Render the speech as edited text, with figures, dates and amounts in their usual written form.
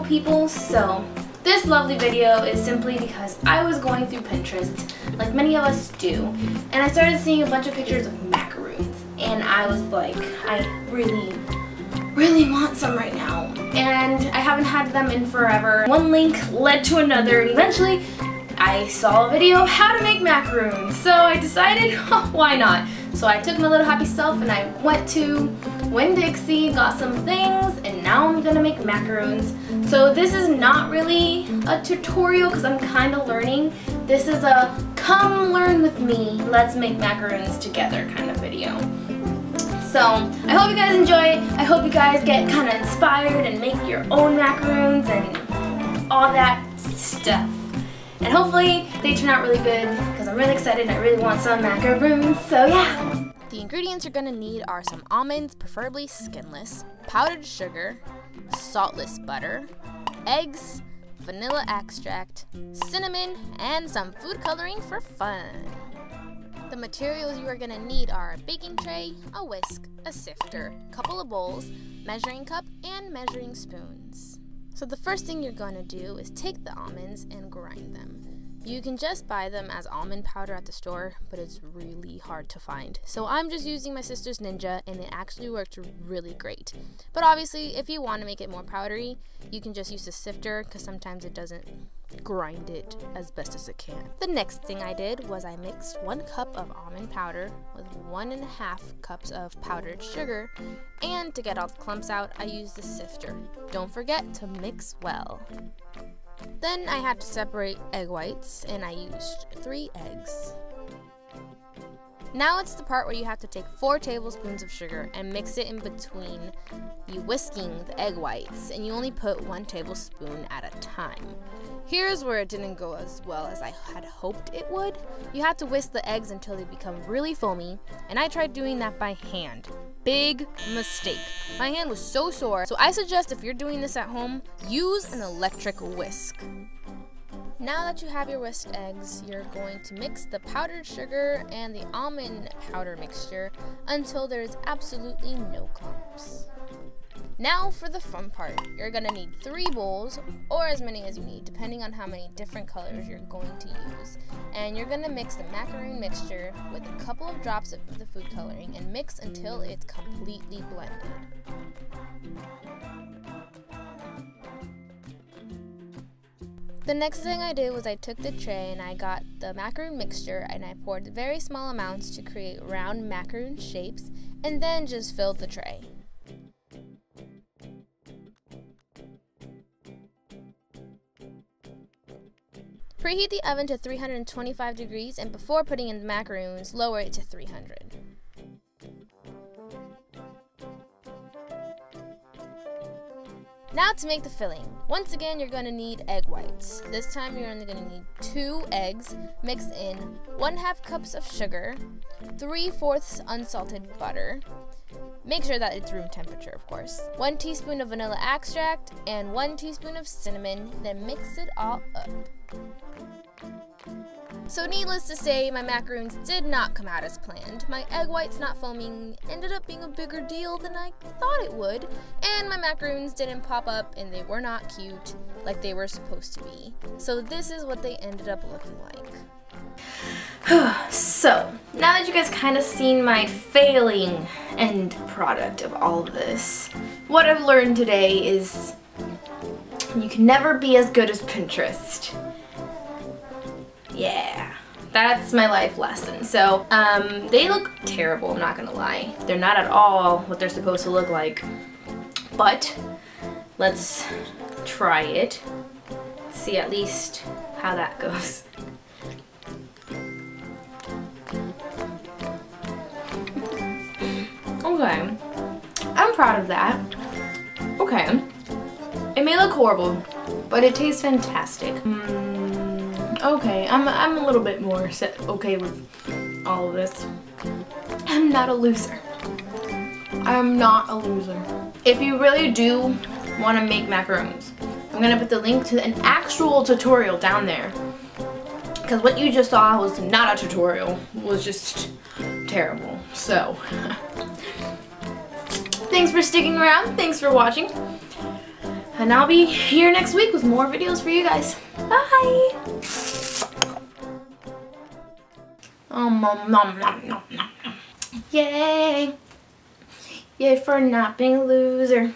People, so this lovely video is simply because I was going through Pinterest like many of us do, and I started seeing a bunch of pictures of macaroons, and I was like, I really want some right now, and I haven't had them in forever. One link led to another, and eventually I saw a video of how to make macaroons, so I decided, oh, why not? So I took my little happy self and I went to Winn-Dixie, got some things, and now I'm gonna make macaroons. So this is not really a tutorial because I'm kind of learning. This is a come learn with me, let's make macaroons together kind of video. So I hope you guys enjoy it. I hope you guys get kind of inspired and make your own macaroons and all that stuff. And hopefully they turn out really good because I'm really excited and I really want some macaroons, so yeah. The ingredients you're gonna need are some almonds, preferably skinless, powdered sugar, saltless butter, eggs, vanilla extract, cinnamon, and some food coloring for fun. The materials you are gonna need are a baking tray, a whisk, a sifter, a couple of bowls, measuring cup, and measuring spoons. So the first thing you're gonna do is take the almonds and grind them. You can just buy them as almond powder at the store, but it's really hard to find. So I'm just using my sister's Ninja, and it actually worked really great. But obviously, if you want to make it more powdery, you can just use a sifter, because sometimes it doesn't grind it as best as it can. The next thing I did was I mixed 1 cup of almond powder with 1.5 cups of powdered sugar, and to get all the clumps out, I used the sifter. Don't forget to mix well. Then I had to separate egg whites, and I used 3 eggs. Now it's the part where you have to take 4 tablespoons of sugar and mix it in between you whisking the egg whites, and you only put 1 tablespoon at a time. Here's where it didn't go as well as I had hoped it would. You have to whisk the eggs until they become really foamy, and I tried doing that by hand. Big mistake. My hand was so sore, so I suggest if you're doing this at home, use an electric whisk. Now that you have your whisked eggs, you're going to mix the powdered sugar and the almond powder mixture until there's absolutely no clumps. Now for the fun part. You're gonna need 3 bowls, or as many as you need, depending on how many different colors you're going to use. And you're gonna mix the macaroon mixture with a couple of drops of the food coloring and mix until it's completely blended. The next thing I did was I took the tray and I got the macaroon mixture and I poured very small amounts to create round macaroon shapes, and then just filled the tray. Preheat the oven to 325 degrees, and before putting in the macaroons, lower it to 300. Now to make the filling. Once again, you're going to need egg whites. This time you're only going to need 2 eggs mixed in 1/2 cups of sugar, 3/4 unsalted butter. Make sure that it's room temperature, of course. 1 teaspoon of vanilla extract and 1 teaspoon of cinnamon, then mix it all up. So needless to say, my macaroons did not come out as planned. My egg whites not foaming ended up being a bigger deal than I thought it would, and my macaroons didn't pop up and they were not cute like they were supposed to be. So this is what they ended up looking like. So, now that you guys kind of seen my failing end product of all of this, what I've learned today is you can never be as good as Pinterest. Yeah, that's my life lesson. So, they look terrible, I'm not gonna lie. They're not at all what they're supposed to look like. But, let's try it. See at least how that goes. Okay, I'm proud of that. Okay, it may look horrible, but it tastes fantastic. Okay, I'm a little bit more okay with all of this. I'm not a loser. I'm not a loser. If you really do want to make macaroons, I'm going to put the link to an actual tutorial down there. Because what you just saw was not a tutorial. It was just terrible. So, thanks for sticking around. Thanks for watching. And I'll be here next week with more videos for you guys. Bye! Nom nom nom nom nom. Yay! Yay for not being a loser.